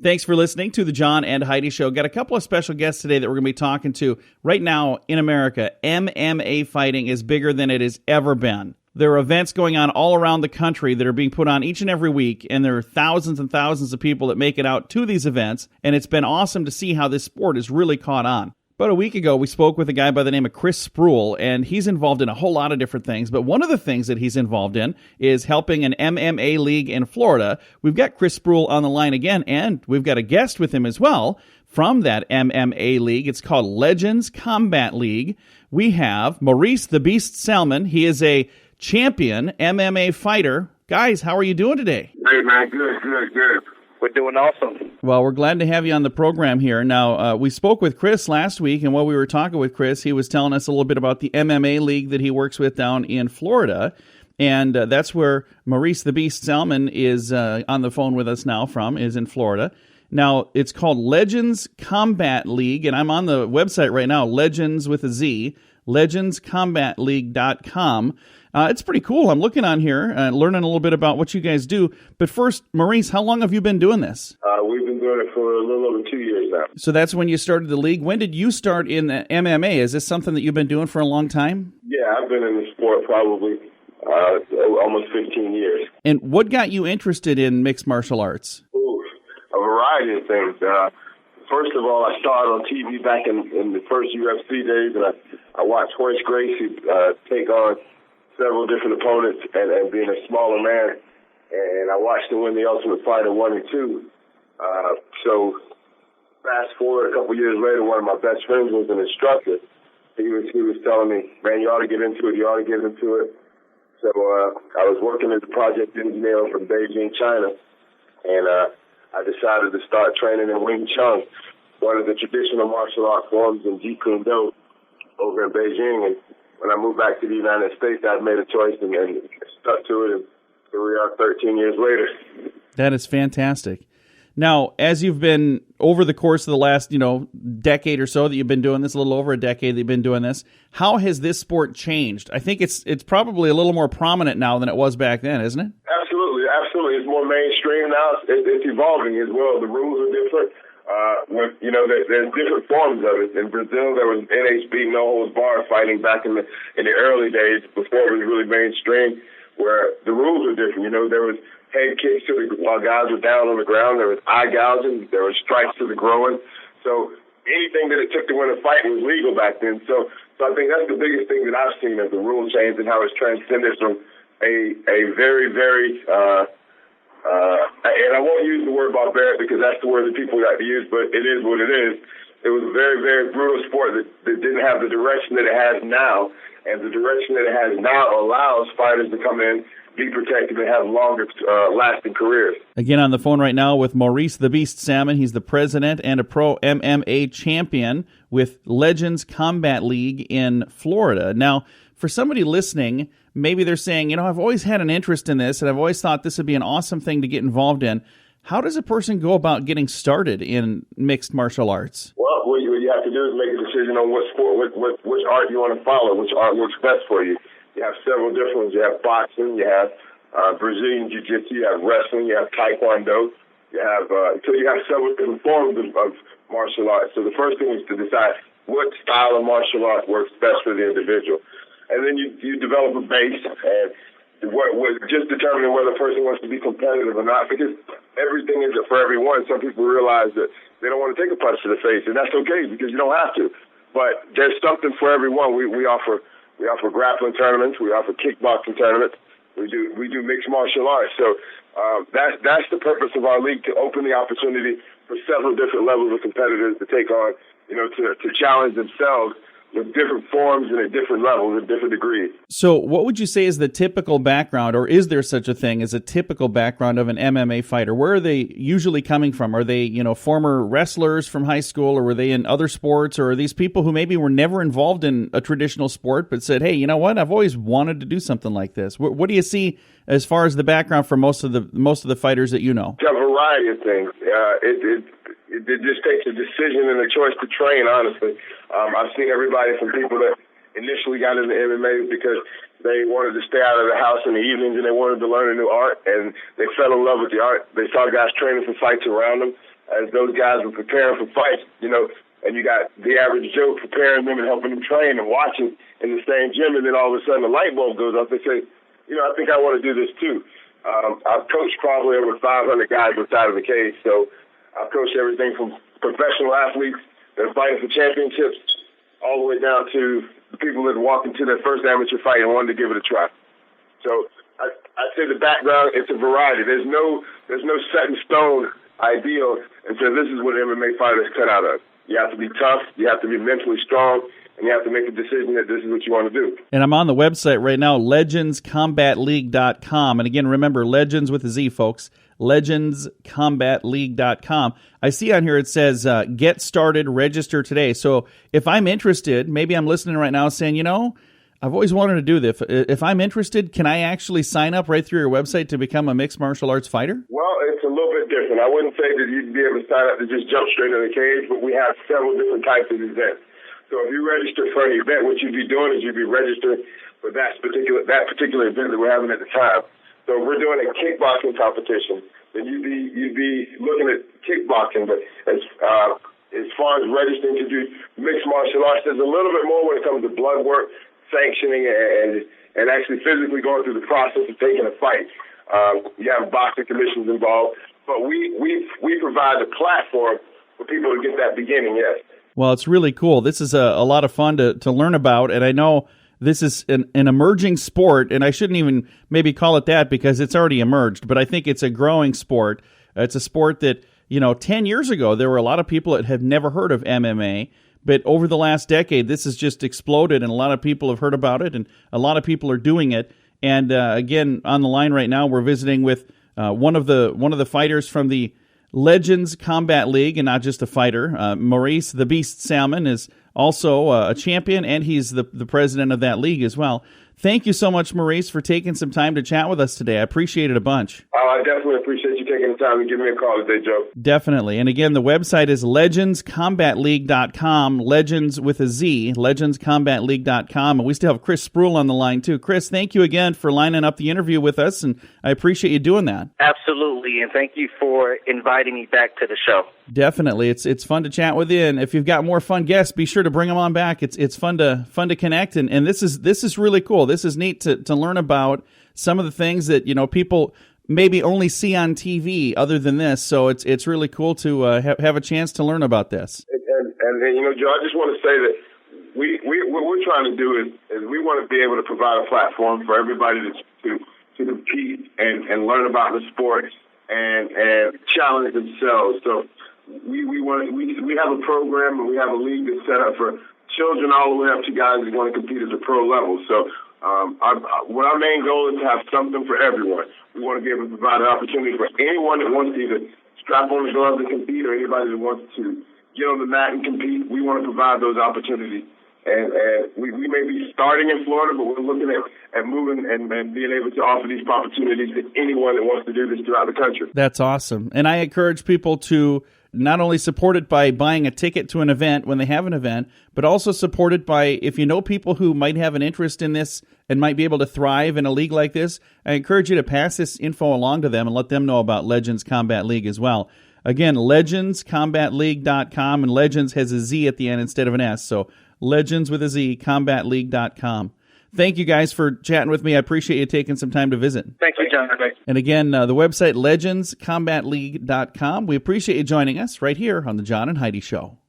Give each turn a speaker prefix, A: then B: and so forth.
A: Thanks for listening to the John and Heidi Show. Got a couple of special guests today that we're going to be talking to. Right now in America, MMA fighting is bigger than it has ever been. There are events going on all around the country that are being put on each and every week, and there are thousands and thousands of people that make it out to these events, and it's been awesome to see how this sport has really caught on. About a week ago, we spoke with a guy by the name of Chris Spruill, and he's involved in a whole lot of different things. But one of the things that he's involved in is helping an MMA league in Florida. We've got Chris Spruill on the line again, and we've got a guest with him as well from that MMA league. It's called Legendz Combat League. We have Maurice the Beast Salmon. He is a champion MMA fighter. Guys, how are you doing today?
B: Hey, man. Good. We're doing awesome.
A: Well, we're glad to have you on the program here. Now, we spoke with Chris last week, and while we were talking with Chris, he was telling us a little bit about the MMA league that he works with down in Florida, and that's where Maurice the Beast Salmon is on the phone with us now from, is in Florida. Now, it's called Legendz Combat League, and I'm on the website right now, Legendz with a Z, LegendzCombatLeague.com. It's pretty cool. I'm looking on here, learning a little bit about what you guys do. But first, Maurice, how long have you been doing this?
B: We've been doing it for a little over 2 years now.
A: So that's when you started the league. When did you start in the MMA? Is this something that you've been doing for a long time?
B: Yeah, I've been in the sport probably almost 15 years.
A: And what got you interested in mixed martial arts?
B: A variety of things. First of all, I started on TV back in the first UFC days, and I watched Horace Gracie take on several different opponents and being a smaller man, and I watched him win the Ultimate Fighter 1 and 2. So fast forward a couple years later, one of my best friends was an instructor. He was telling me, man, you ought to get into it. So I was working as a project engineer from Beijing, China, and I decided to start training in Wing Chun, one of the traditional martial art forms in Jeet Kune Do over in Beijing. And when I moved back to the United States, I made a choice and stuck to it, and here we are 13 years later.
A: That is fantastic. Now, as you've been over the course of the last, decade or so that you've been doing this, a little over a decade that you've been doing this, how has this sport changed? I think it's probably a little more prominent now than it was back then, isn't it?
B: Absolutely. It's more mainstream now. It's evolving as well. The rules are different. There's different forms of it. In Brazil, there was NHB, no holds barred fighting back in the early days before it was really mainstream, where the rules were different. There was head kicks while guys were down on the ground. There was eye gouging. There was strikes to the groin. So anything that it took to win a fight was legal back then. So I think that's the biggest thing that I've seen as the rule change and how it's transcended from a very, very and I won't use the word barbaric because that's the word that people like to use, but it is what it is. It was a very, very brutal sport that didn't have the direction that it has now, and the direction that it has now allows fighters to come in, be protected, and have longer lasting careers.
A: Again, on the phone right now with Maurice the Beast Salmon. He's the president and a pro MMA champion with Legendz Combat League in Florida. Now, for somebody listening, maybe they're saying, I've always had an interest in this, and I've always thought this would be an awesome thing to get involved in. How does a person go about getting started in mixed martial arts?
B: Well, what you have to do is make a decision on what sport, which art you want to follow, which art works best for you. You have several different ones. You have boxing, you have Brazilian Jiu-Jitsu, you have wrestling, you have Taekwondo. You have several different forms of martial arts. So the first thing is to decide what style of martial art works best for the individual. And then you develop a base and just determining whether a person wants to be competitive or not, because everything isn't for everyone. Some people realize that they don't want to take a punch to the face, and that's okay because you don't have to. But there's something for everyone. We offer grappling tournaments. We offer kickboxing tournaments. We do mixed martial arts. So that's the purpose of our league, to open the opportunity for several different levels of competitors to take on, to challenge themselves with different forms and at different levels, at different degrees.
A: So what would you say is the typical background, or is there such a thing as a typical background of an MMA fighter? Where are they usually coming from? Are they, former wrestlers from high school, or were they in other sports, or are these people who maybe were never involved in a traditional sport but said, hey, you know what, I've always wanted to do something like this? What do you see as far as the background for most of the fighters that you know?
B: A variety of things. It just takes a decision and a choice to train, honestly. I've seen everybody from people that initially got into MMA because they wanted to stay out of the house in the evenings and they wanted to learn a new art, and they fell in love with the art. They saw guys training for fights around them. as those guys were preparing for fights, and you got the average Joe preparing them and helping them train and watching in the same gym, and then all of a sudden the light bulb goes off. They say, I think I want to do this too. I've coached probably over 500 guys outside of the cage, so I've coached everything from professional athletes that are fighting for championships all the way down to the people that walked into their first amateur fight and wanted to give it a try. So I'd say the background, it's a variety. There's no set in stone ideal and say this is what an MMA fighter is cut out of. You have to be tough, you have to be mentally strong, and you have to make a decision that this is what you want to do.
A: And I'm on the website right now, LegendzCombatLeague.com. And again, remember, Legendz with a Z, folks. LegendzCombatLeague.com. I see on here it says, get started, register today. So if I'm interested, maybe I'm listening right now saying, I've always wanted to do this. If I'm interested, can I actually sign up right through your website to become a mixed martial arts fighter?
B: Well, it's a little bit different. I wouldn't say that you'd be able to sign up to just jump straight in the cage, but we have several different types of events. So if you register for an event, what you'd be doing is you'd be registering for that particular event that we're having at the time. So if we're doing a kickboxing competition, then you'd be looking at kickboxing. But as far as registering to do mixed martial arts, there's a little bit more when it comes to blood work, sanctioning, and actually physically going through the process of taking a fight. You have boxing commissions involved, but we provide the platform for people to get that beginning. Yes.
A: Well, it's really cool. This is a lot of fun to learn about, and I know this is an emerging sport, and I shouldn't even maybe call it that because it's already emerged, but I think it's a growing sport. It's a sport that, 10 years ago, there were a lot of people that have never heard of MMA, but over the last decade, this has just exploded, and a lot of people have heard about it, and a lot of people are doing it. And again, on the line right now, we're visiting with one of the fighters from the Legendz Combat League, and not just a fighter. Maurice the Beast Salmon is also a champion, and he's the president of that league as well. Thank you so much, Maurice, for taking some time to chat with us today. I appreciate it a bunch.
B: I definitely appreciate you taking the time to give me a call today, Joe.
A: Definitely. And again, the website is LegendzCombatLeague.com, Legendz with a Z, LegendzCombatLeague.com. And we still have Chris Spruill on the line, too. Chris, thank you again for lining up the interview with us, and I appreciate you doing that.
C: Absolutely, and thank you for inviting me back to the show.
A: Definitely. It's fun to chat with you, and if you've got more fun guests, be sure to bring them on back. It's fun to connect, and this is really cool. This is neat to learn about some of the things that people maybe only see on TV other than this. So it's really cool to have a chance to learn about this.
B: And Joe, I just want to say that what we're trying to do is we want to be able to provide a platform for everybody to compete and learn about the sport and challenge themselves. So we have a program and we have a league that's set up for children all the way up to guys who want to compete at the pro level. So our main goal is to have something for everyone. We want to be able to provide an opportunity for anyone that wants to either strap on the gloves and compete, or anybody that wants to get on the mat and compete. We want to provide those opportunities. And we may be starting in Florida, but we're looking at moving and being able to offer these opportunities to anyone that wants to do this throughout the country.
A: That's awesome. And I encourage people to not only support it by buying a ticket to an event when they have an event, but also support it by, if you know people who might have an interest in this and might be able to thrive in a league like this, I encourage you to pass this info along to them and let them know about Legendz Combat League as well. Again, LegendzCombatLeague.com, and Legendz has a Z at the end instead of an S, so Legendz with a Z, CombatLeague.com. Thank you guys for chatting with me. I appreciate you taking some time to visit.
C: Thank you, John.
A: And again, the website, LegendzCombatLeague.com. We appreciate you joining us right here on the John and Heidi Show.